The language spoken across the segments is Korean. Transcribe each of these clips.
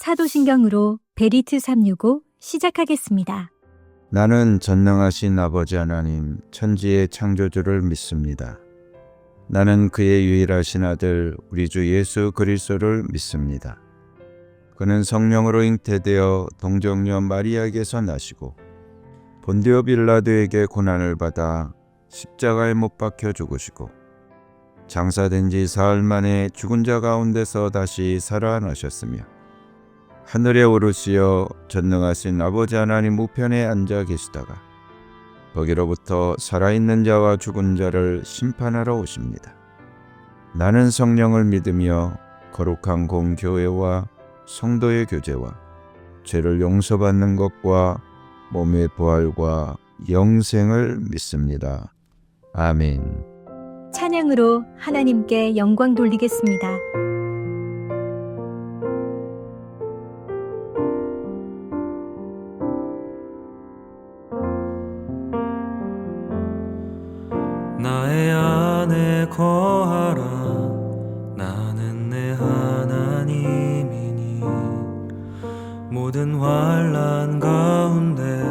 사도신경으로 베리트 365 시작하겠습니다. 나는 전능하신 아버지 하나님 천지의 창조주를 믿습니다. 나는 그의 유일하신 아들 우리 주 예수 그리스도를 믿습니다. 그는 성령으로 잉태되어 동정녀 마리아에게서 나시고 본디오 빌라도에게 고난을 받아 십자가에 못 박혀 죽으시고 장사된 지 사흘 만에 죽은 자 가운데서 다시 살아나셨으며 하늘에 오르시어 전능하신 아버지 하나님 우편에 앉아 계시다가 거기로부터 살아있는 자와 죽은 자를 심판하러 오십니다. 나는 성령을 믿으며 거룩한 공교회와 성도의 교제와 죄를 용서받는 것과 몸의 부활과 영생을 믿습니다. 아멘. 찬양으로 하나님께 영광 돌리겠습니다. 나의 안에 거하라. 나는 내 하나님이니 모든 환난 가운데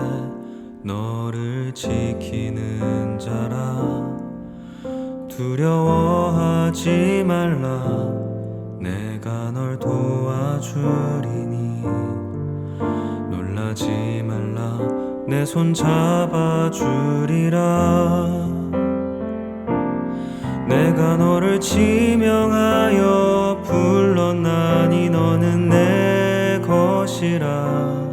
너를 지키는 자라. 두려워하지 말라. 내가 널 도와주리니 놀라지 말라. 내 손 잡아주리라. 내가 너를 지명하여 불렀나니 너는 내 것이라.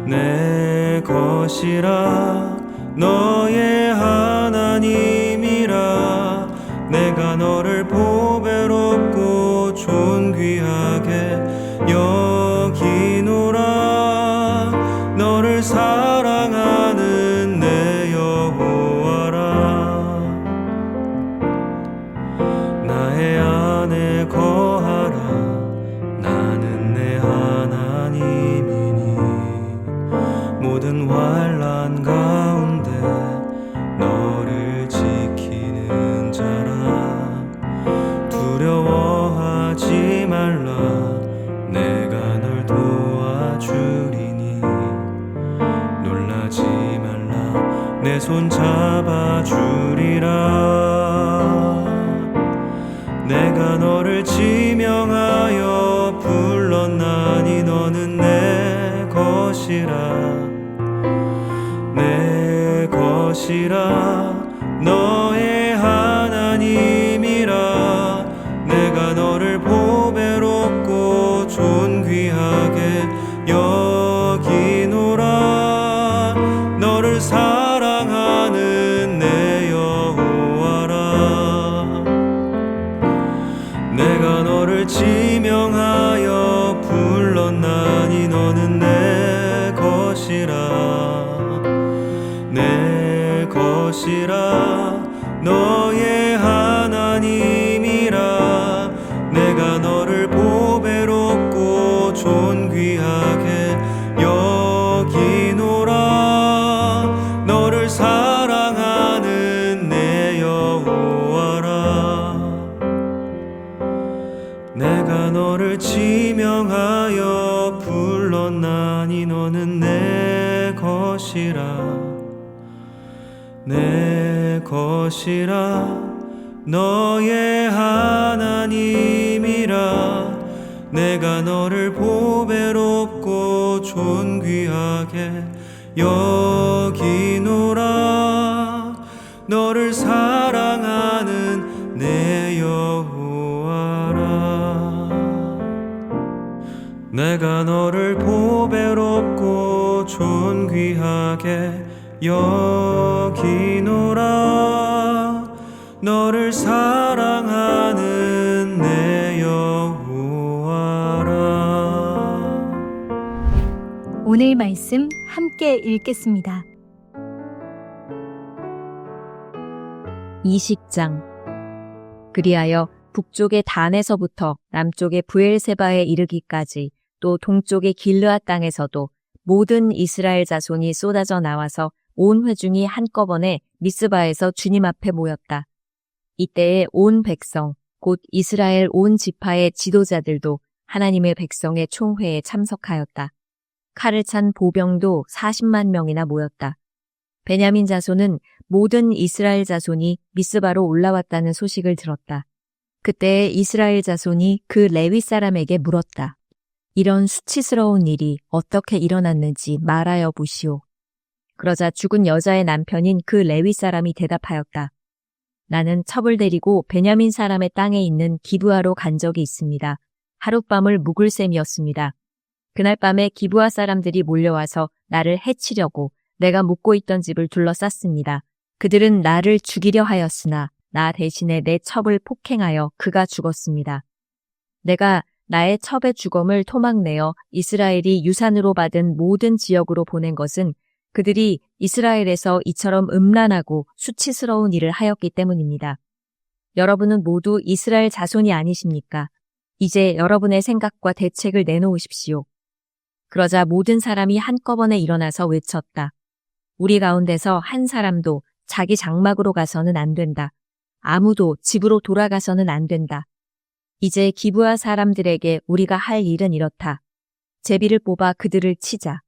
내 것이라. 너의 하나님이라. 내가 너를 보배롭고 존귀하게 여기노라. 너를 사랑하는 내 여호와라. 나의 안에 거하라. 나는 내 하나님이니 모든 환난 가운데 너를 지키는 자라. 두려워하지 말라. 내가 널 도와주리니 놀라지 말라. 내 손 잡아주리라. 내가 너를 지명하여 불렀나니 너는 내 것이라. 내 것이라. 너의 하나님이라. 내가 너를 보배롭고 존귀하게 여기노라. 너를 사랑하는 내 여호와라. 내가 너를 지명하여 불렀나니 너는 내 것이라. 내 것이라. 너의 하나님이라. 내가 너를 보배롭고 존귀하게 여기노라. 너를 사랑하는 내 여호와라. 내가 너를 지명하여 불렀나니 너는 내 것이라. 내 것이라. 너의 하나님이라. 내가 너를 보배롭고 존귀하게 여기노라. 너를 사랑하는 내 여호와라. 내가 너를 보배롭고 존귀하게 여기노라. 너를 사랑하는 내 여호와라. 오늘 말씀 함께 읽겠습니다. 20장. 그리하여 북쪽의 단에서부터 남쪽의 브엘세바에 이르기까지 또 동쪽의 길르앗 땅에서도 모든 이스라엘 자손이 쏟아져 나와서 온 회중이 한꺼번에 미스바에서 주님 앞에 모였다. 이때에 온 백성 곧 이스라엘 온 지파의 지도자들도 하나님의 백성의 총회에 참석하였다. 칼을 찬 보병도 40만 명이나 모였다. 베냐민 자손은 모든 이스라엘 자손이 미스바로 올라왔다는 소식을 들었다. 그때 이스라엘 자손이 그 레위 사람에게 물었다. 이런 수치스러운 일이 어떻게 일어났는지 말하여 보시오. 그러자 죽은 여자의 남편인 그 레위 사람이 대답하였다. 나는 첩을 데리고 베냐민 사람의 땅에 있는 기브아로 간 적이 있습니다. 하룻밤을 묵을 셈이었습니다. 그날 밤에 기브아 사람들이 몰려와서 나를 해치려고 내가 묵고 있던 집을 둘러쌌습니다. 그들은 나를 죽이려 하였으나 나 대신에 내 첩을 폭행하여 그가 죽었습니다. 내가 나의 첩의 죽음을 토막내어 이스라엘이 유산으로 받은 모든 지역으로 보낸 것은 그들이 이스라엘에서 이처럼 음란하고 수치스러운 일을 하였기 때문입니다. 여러분은 모두 이스라엘 자손이 아니십니까? 이제 여러분의 생각과 대책을 내놓으십시오. 그러자 모든 사람이 한꺼번에 일어나서 외쳤다. 우리 가운데서 한 사람도 자기 장막으로 가서는 안 된다. 아무도 집으로 돌아가서는 안 된다. 이제 기브아 사람들에게 우리가 할 일은 이렇다. 제비를 뽑아 그들을 치자.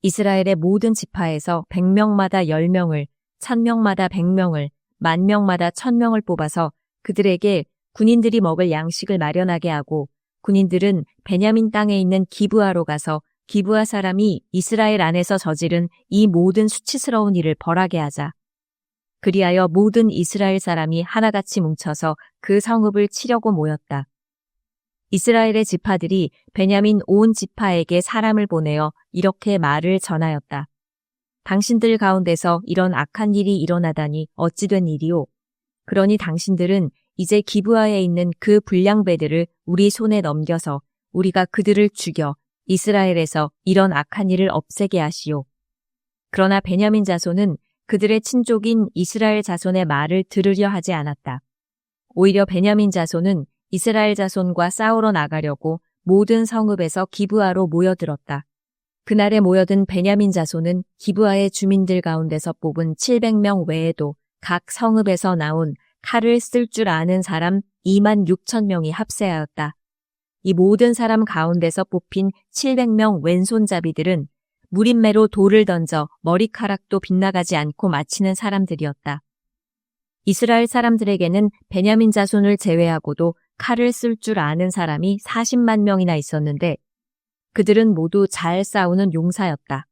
이스라엘의 모든 지파에서 100명마다 10명을, 1000명마다 100명을, 10,000명마다 1000명을 뽑아서 그들에게 군인들이 먹을 양식을 마련하게 하고 군인들은 베냐민 땅에 있는 기브아로 가서 기브아 사람이 이스라엘 안에서 저지른 이 모든 수치스러운 일을 벌하게 하자. 그리하여 모든 이스라엘 사람이 하나같이 뭉쳐서 그 성읍을 치려고 모였다. 이스라엘의 지파들이 베냐민 온 지파에게 사람을 보내어 이렇게 말을 전하였다. 당신들 가운데서 이런 악한 일이 일어나다니 어찌 된 일이오? 그러니 당신들은 이제 기브아에 있는 그 불량배들을 우리 손에 넘겨서 우리가 그들을 죽여 이스라엘에서 이런 악한 일을 없애게 하시오. 그러나 베냐민 자손은 그들의 친족인 이스라엘 자손의 말을 들으려 하지 않았다. 오히려 베냐민 자손은 이스라엘 자손과 싸우러 나가려고 모든 성읍에서 기브아로 모여들었다. 그날에 모여든 베냐민 자손은 기브아의 주민들 가운데서 뽑은 700명 외에도 각 성읍에서 나온 칼을 쓸 줄 아는 사람 26,000명이 합세하였다. 이 모든 사람 가운데서 뽑힌 700명 왼손잡이들은 무림매로 돌을 던져 머리카락도 빗나가지 않고 마치는 사람들이었다. 이스라엘 사람들에게는 베냐민 자손을 제외하고도 칼을 쓸 줄 아는 사람이 40만 명이나 있었는데 그들은 모두 잘 싸우는 용사였다.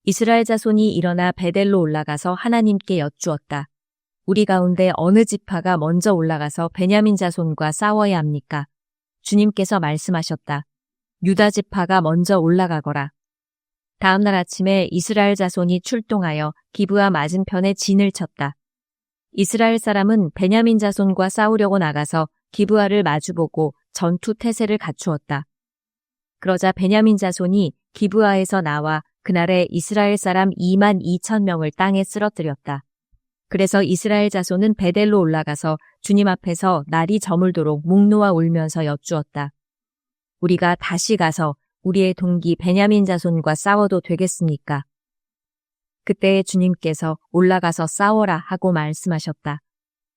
이스라엘 자손이 일어나 베델로 올라가서 하나님께 여쭈었다. 우리 가운데 어느 지파가 먼저 올라가서 베냐민 자손과 싸워야 합니까? 주님께서 말씀하셨다. 유다 지파가 먼저 올라가거라. 다음 날 아침에 이스라엘 자손이 출동하여 기브아 맞은편에 진을 쳤다. 이스라엘 사람은 베냐민 자손과 싸우려고 나가서 기브아를 마주보고 전투 태세를 갖추었다. 그러자 베냐민 자손이 기브아에서 나와 그날에 이스라엘 사람 22,000명을 땅에 쓰러뜨렸다. 그래서 이스라엘 자손은 베델로 올라가서 주님 앞에서 날이 저물도록 목 놓아 울면서 여쭈었다. 우리가 다시 가서 우리의 동기 베냐민 자손과 싸워도 되겠습니까? 그때 주님께서 올라가서 싸워라 하고 말씀하셨다.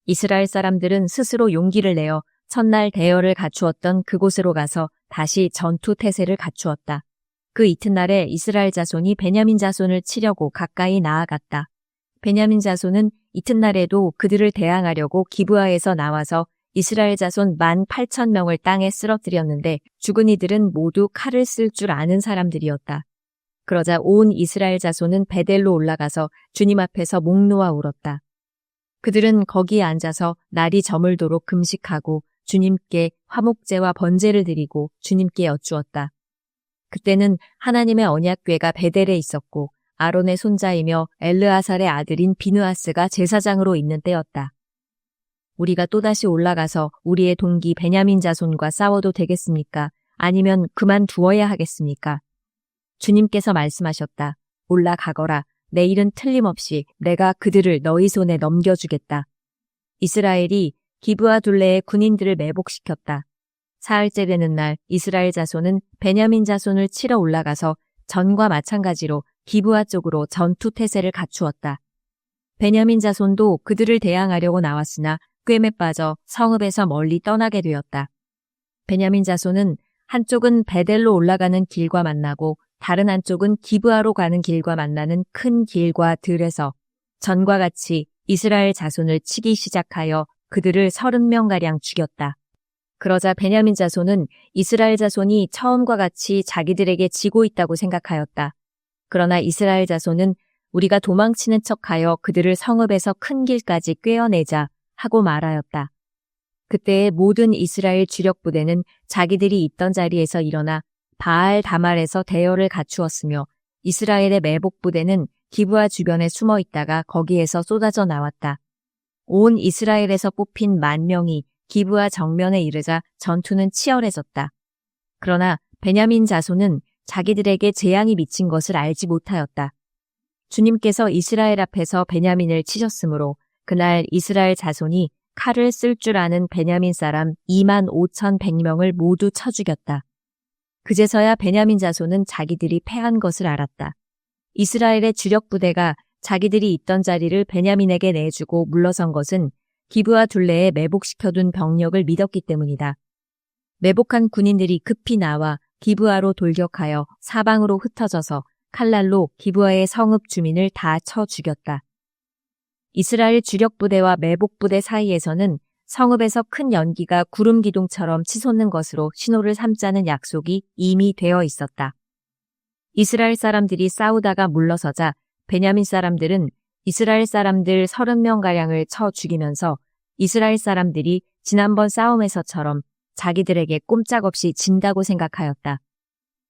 이스라엘 사람들은 스스로 용기를 내어 첫날 대열을 갖추었던 그곳으로 가서 다시 전투 태세를 갖추었다. 그 이튿날에 이스라엘 자손이 베냐민 자손을 치려고 가까이 나아갔다. 베냐민 자손은 이튿날에도 그들을 대항하려고 기브아에서 나와서 이스라엘 자손 18,000명을 땅에 쓰러뜨렸는데 죽은 이들은 모두 칼을 쓸 줄 아는 사람들이었다. 그러자 온 이스라엘 자손은 베델로 올라가서 주님 앞에서 목 놓아 울었다. 그들은 거기에 앉아서 날이 저물도록 금식하고 주님께 화목제와 번제를 드리고 주님께 여쭈었다. 그때는 하나님의 언약궤가 베델에 있었고 아론의 손자이며 엘르아살의 아들인 비느하스가 제사장으로 있는 때였다. 우리가 또다시 올라가서 우리의 동기 베냐민 자손과 싸워도 되겠습니까? 아니면 그만두어야 하겠습니까? 주님께서 말씀하셨다. 올라가거라. 내일은 틀림없이 내가 그들을 너희 손에 넘겨주겠다. 이스라엘이 기브아 둘레의 군인들을 매복시켰다. 사흘째 되는 날 이스라엘 자손은 베냐민 자손을 치러 올라가서 전과 마찬가지로 기브아 쪽으로 전투 태세를 갖추었다. 베냐민 자손도 그들을 대항하려고 나왔으나 꿰매 빠져 성읍에서 멀리 떠나게 되었다. 베냐민 자손은 한쪽은 베델로 올라가는 길과 만나고 다른 한쪽은 기브아로 가는 길과 만나는 큰 길과 들에서 전과 같이 이스라엘 자손을 치기 시작하여 그들을 30명가량 죽였다. 그러자 베냐민 자손은 이스라엘 자손이 처음과 같이 자기들에게 지고 있다고 생각하였다. 그러나 이스라엘 자손은 우리가 도망치는 척하여 그들을 성읍에서 큰 길까지 꿰어내자 하고 말하였다. 그때의 모든 이스라엘 주력 부대는 자기들이 있던 자리에서 일어나 바알 다말에서 대열을 갖추었으며 이스라엘의 매복 부대는 기브아 주변에 숨어 있다가 거기에서 쏟아져 나왔다. 온 이스라엘에서 뽑힌 10,000명이 기브아 정면에 이르자 전투는 치열해졌다. 그러나 베냐민 자손은 자기들에게 재앙이 미친 것을 알지 못하였다. 주님께서 이스라엘 앞에서 베냐민을 치셨으므로 그날 이스라엘 자손이 칼을 쓸 줄 아는 베냐민 사람 25,100명을 모두 쳐 죽였다. 그제서야 베냐민 자손은 자기들이 패한 것을 알았다. 이스라엘의 주력 부대가 자기들이 있던 자리를 베냐민에게 내주고 물러선 것은 기브아 둘레에 매복시켜둔 병력을 믿었기 때문이다. 매복한 군인들이 급히 나와 기브아로 돌격하여 사방으로 흩어져서 칼날로 기브아의 성읍 주민을 다 쳐 죽였다. 이스라엘 주력 부대와 매복 부대 사이에서는 성읍에서 큰 연기가 구름 기둥처럼 치솟는 것으로 신호를 삼자는 약속이 이미 되어 있었다. 이스라엘 사람들이 싸우다가 물러서자 베냐민 사람들은 이스라엘 사람들 30명가량을 쳐 죽이면서 이스라엘 사람들이 지난번 싸움에서처럼 자기들에게 꼼짝없이 진다고 생각하였다.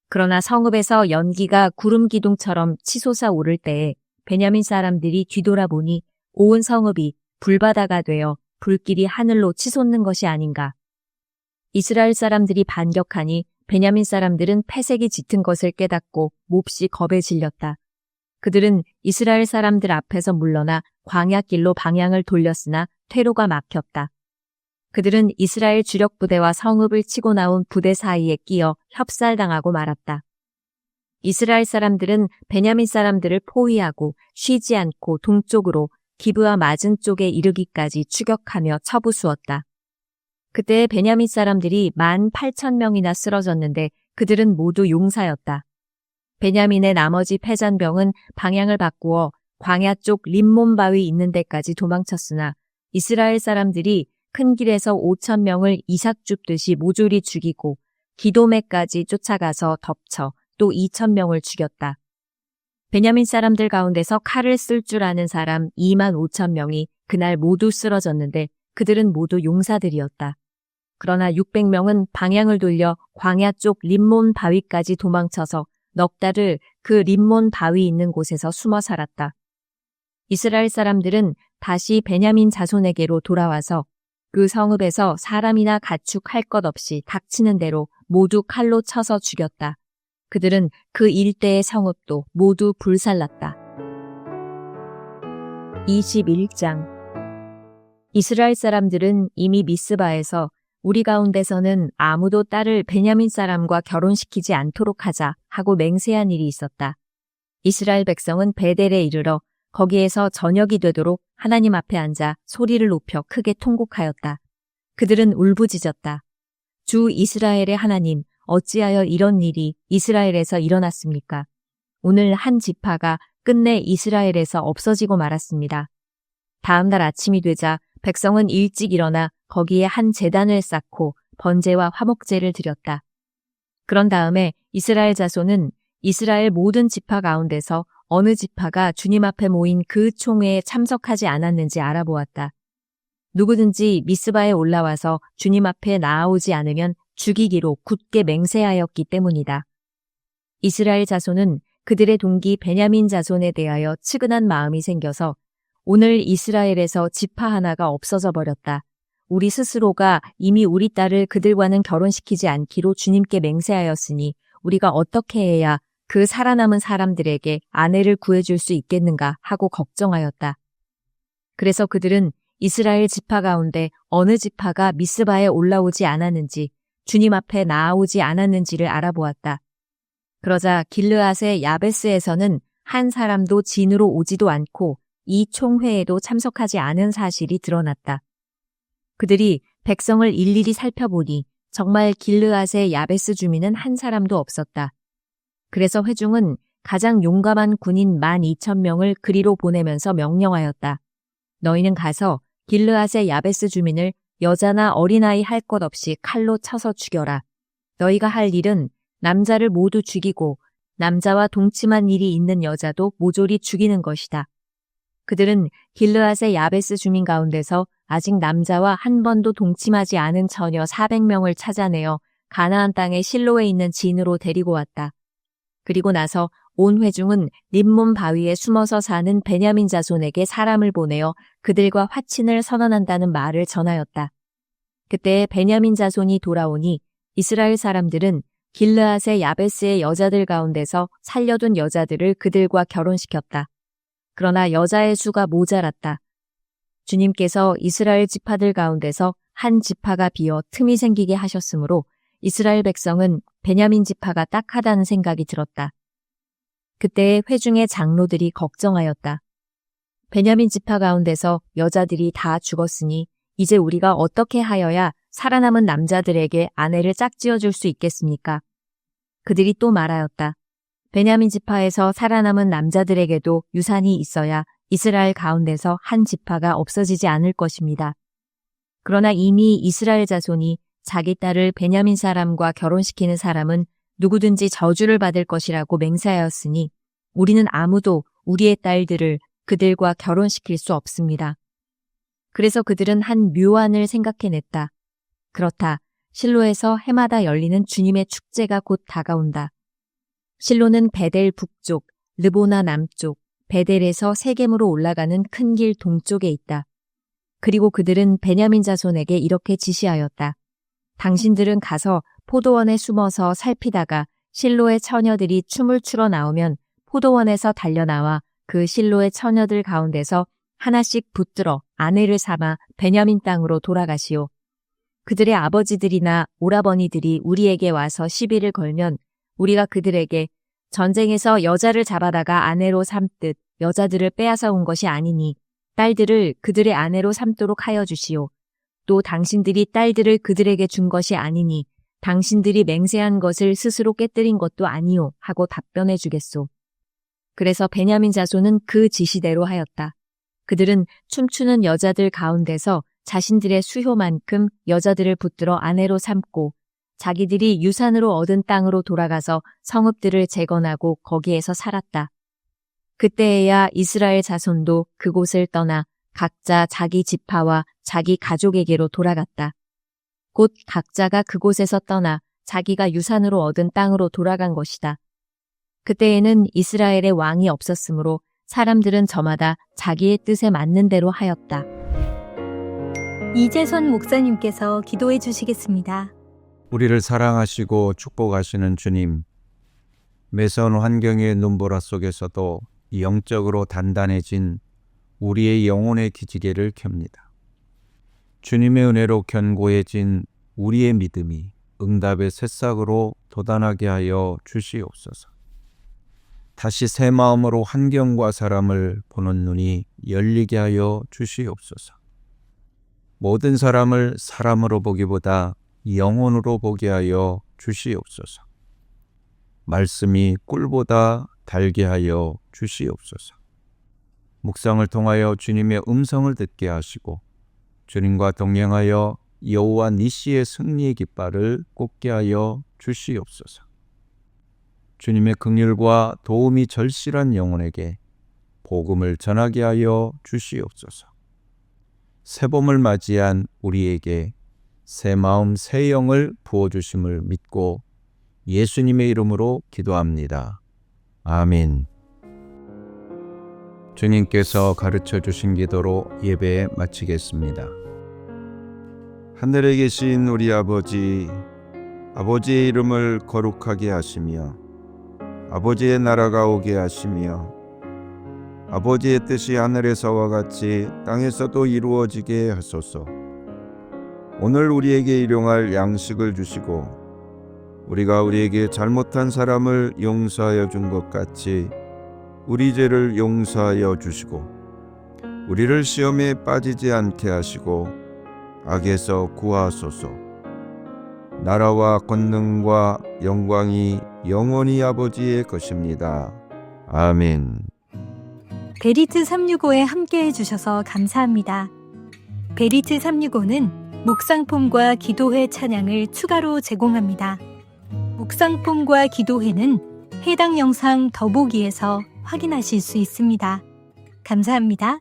그러나 성읍에서 연기가 구름 기둥처럼 치솟아 오를 때에 베냐민 사람들이 뒤돌아보니 온 성읍이 불바다가 되어 불길이 하늘로 치솟는 것이 아닌가. 이스라엘 사람들이 반격하니 베냐민 사람들은 패색이 짙은 것을 깨닫고 몹시 겁에 질렸다. 그들은 이스라엘 사람들 앞에서 물러나 광야길로 방향을 돌렸으나 퇴로가 막혔다. 그들은 이스라엘 주력 부대와 성읍을 치고 나온 부대 사이에 끼어 협살당하고 말았다. 이스라엘 사람들은 베냐민 사람들을 포위하고 쉬지 않고 동쪽으로 기브아 맞은 쪽에 이르기까지 추격하며 쳐부수었다. 그때 베냐민 사람들이 18,000명이나 쓰러졌는데 그들은 모두 용사였다. 베냐민의 나머지 패잔병은 방향을 바꾸어 광야 쪽 림몬 바위 있는 데까지 도망쳤으나 이스라엘 사람들이 큰 길에서 5,000명을 이삭 줍듯이 모조리 죽이고 기도메까지 쫓아가서 덮쳐 또 2,000명을 죽였다. 베냐민 사람들 가운데서 칼을 쓸 줄 아는 사람 25,000명이 그날 모두 쓰러졌는데 그들은 모두 용사들이었다. 그러나 600명은 방향을 돌려 광야 쪽 림몬 바위까지 도망쳐서 넉 달을 그 림몬 바위 있는 곳에서 숨어 살았다. 이스라엘 사람들은 다시 베냐민 자손에게로 돌아와서 그 성읍에서 사람이나 가축 할 것 없이 닥치는 대로 모두 칼로 쳐서 죽였다. 그들은 그 일대의 성읍도 모두 불살랐다. 21장 이스라엘 사람들은 이미 미스바에서 우리 가운데서는 아무도 딸을 베냐민 사람과 결혼시키지 않도록 하자 하고 맹세한 일이 있었다. 이스라엘 백성은 베델에 이르러 거기에서 저녁이 되도록 하나님 앞에 앉아 소리를 높여 크게 통곡하였다. 그들은 울부짖었다. 주 이스라엘의 하나님, 어찌하여 이런 일이 이스라엘에서 일어났습니까? 오늘 한 지파가 끝내 이스라엘에서 없어지고 말았습니다. 다음 날 아침이 되자 백성은 일찍 일어나 거기에 한 제단을 쌓고 번제와 화목제를 드렸다. 그런 다음에 이스라엘 자손은 이스라엘 모든 지파 가운데서 어느 지파가 주님 앞에 모인 그 총회에 참석하지 않았는지 알아보았다. 누구든지 미스바에 올라와서 주님 앞에 나아오지 않으면 죽이기로 굳게 맹세하였기 때문이다. 이스라엘 자손은 그들의 동기 베냐민 자손에 대하여 측은한 마음이 생겨서 오늘 이스라엘에서 지파 하나가 없어져 버렸다. 우리 스스로가 이미 우리 딸을 그들과는 결혼시키지 않기로 주님께 맹세하였으니 우리가 어떻게 해야 그 살아남은 사람들에게 아내를 구해줄 수 있겠는가 하고 걱정하였다. 그래서 그들은 이스라엘 지파 가운데 어느 지파가 미스바에 올라오지 않았는지 주님 앞에 나아오지 않았는지를 알아보았다. 그러자 길르앗의 야베스에서는 한 사람도 진으로 오지도 않고 이 총회에도 참석하지 않은 사실이 드러났다. 그들이 백성을 일일이 살펴보니 정말 길르앗의 야베스 주민은 한 사람도 없었다. 그래서 회중은 가장 용감한 군인 12,000명을 그리로 보내면서 명령하였다. 너희는 가서 길르앗의 야베스 주민을 여자나 어린아이 할 것 없이 칼로 쳐서 죽여라. 너희가 할 일은 남자를 모두 죽이고 남자와 동침한 일이 있는 여자도 모조리 죽이는 것이다. 그들은 길르앗의 야베스 주민 가운데서 아직 남자와 한 번도 동침하지 않은 처녀 400명을 찾아내어 가나안 땅의 실로에 있는 진으로 데리고 왔다. 그리고 나서 온 회중은 림몬 바위에 숨어서 사는 베냐민 자손에게 사람을 보내어 그들과 화친을 선언한다는 말을 전하였다. 그때 베냐민 자손이 돌아오니 이스라엘 사람들은 길르앗의 야베스의 여자들 가운데서 살려둔 여자들을 그들과 결혼시켰다. 그러나 여자의 수가 모자랐다. 주님께서 이스라엘 지파들 가운데서 한 지파가 비어 틈이 생기게 하셨으므로 이스라엘 백성은 베냐민 지파가 딱하다는 생각이 들었다. 그때 회중의 장로들이 걱정하였다. 베냐민 지파 가운데서 여자들이 다 죽었으니 이제 우리가 어떻게 하여야 살아남은 남자들에게 아내를 짝지어 줄 수 있겠습니까? 그들이 또 말하였다. 베냐민 지파에서 살아남은 남자들에게도 유산이 있어야 이스라엘 가운데서 한 지파가 없어지지 않을 것입니다. 그러나 이미 이스라엘 자손이 자기 딸을 베냐민 사람과 결혼시키는 사람은 누구든지 저주를 받을 것이라고 맹세하였으니 우리는 아무도 우리의 딸들을 그들과 결혼시킬 수 없습니다. 그래서 그들은 한 묘안을 생각해냈다. 그렇다. 실로에서 해마다 열리는 주님의 축제가 곧 다가온다. 실로는 베델 북쪽, 르보나 남쪽, 베델에서 세겜으로 올라가는 큰 길 동쪽에 있다. 그리고 그들은 베냐민 자손에게 이렇게 지시하였다. 당신들은 가서 포도원에 숨어서 살피다가 실로의 처녀들이 춤을 추러 나오면 포도원에서 달려나와 그 실로의 처녀들 가운데서 하나씩 붙들어 아내를 삼아 베냐민 땅으로 돌아가시오. 그들의 아버지들이나 오라버니들이 우리에게 와서 시비를 걸면 우리가 그들에게 전쟁에서 여자를 잡아다가 아내로 삼듯 여자들을 빼앗아 온 것이 아니니 딸들을 그들의 아내로 삼도록 하여 주시오. 또 당신들이 딸들을 그들에게 준 것이 아니니 당신들이 맹세한 것을 스스로 깨뜨린 것도 아니오 하고 답변해 주겠소. 그래서 베냐민 자손은 그 지시대로 하였다. 그들은 춤추는 여자들 가운데서 자신들의 수효만큼 여자들을 붙들어 아내로 삼고 자기들이 유산으로 얻은 땅으로 돌아가서 성읍들을 재건하고 거기에서 살았다. 그때에야 이스라엘 자손도 그곳을 떠나 각자 자기 지파와 자기 가족에게로 돌아갔다. 곧 각자가 그곳에서 떠나 자기가 유산으로 얻은 땅으로 돌아간 것이다. 그때에는 이스라엘의 왕이 없었으므로 사람들은 저마다 자기의 뜻에 맞는 대로 하였다. 이재선 목사님께서 기도해 주시겠습니다. 우리를 사랑하시고 축복하시는 주님, 매서운 환경의 눈보라 속에서도 영적으로 단단해진 우리의 영혼의 기지개를 켭니다. 주님의 은혜로 견고해진 우리의 믿음이 응답의 새싹으로 돋아나게 하여 주시옵소서. 다시 새 마음으로 환경과 사람을 보는 눈이 열리게 하여 주시옵소서. 모든 사람을 사람으로 보기보다 영혼으로 보게 하여 주시옵소서. 말씀이 꿀보다 달게 하여 주시옵소서. 묵상을 통하여 주님의 음성을 듣게 하시고 주님과 동행하여 여호와 니시의 승리의 깃발을 꽂게 하여 주시옵소서. 주님의 긍휼과 도움이 절실한 영혼에게 복음을 전하게 하여 주시옵소서. 새봄을 맞이한 우리에게 새 마음 새 영을 부어주심을 믿고 예수님의 이름으로 기도합니다. 아멘. 주님께서 가르쳐 주신 기도로 예배 마치겠습니다. 하늘에 계신 우리 아버지, 아버지의 이름을 거룩하게 하시며 아버지의 나라가 오게 하시며 아버지의 뜻이 하늘에서와 같이 땅에서도 이루어지게 하소서. 오늘 우리에게 일용할 양식을 주시고 우리가 우리에게 잘못한 사람을 용서하여 준 것 같이 우리 죄를 용서하여 주시고 우리를 시험에 빠지지 않게 하시고 악에서 구하소서. 나라와 권능과 영광이 영원히 아버지의 것입니다. 아멘. 베리트 365에 함께해 주셔서 감사합니다. 베리트 365는 묵상폼과 기도회 찬양을 추가로 제공합니다. 묵상폼과 기도회는 해당 영상 더보기에서 확인하실 수 있습니다. 감사합니다.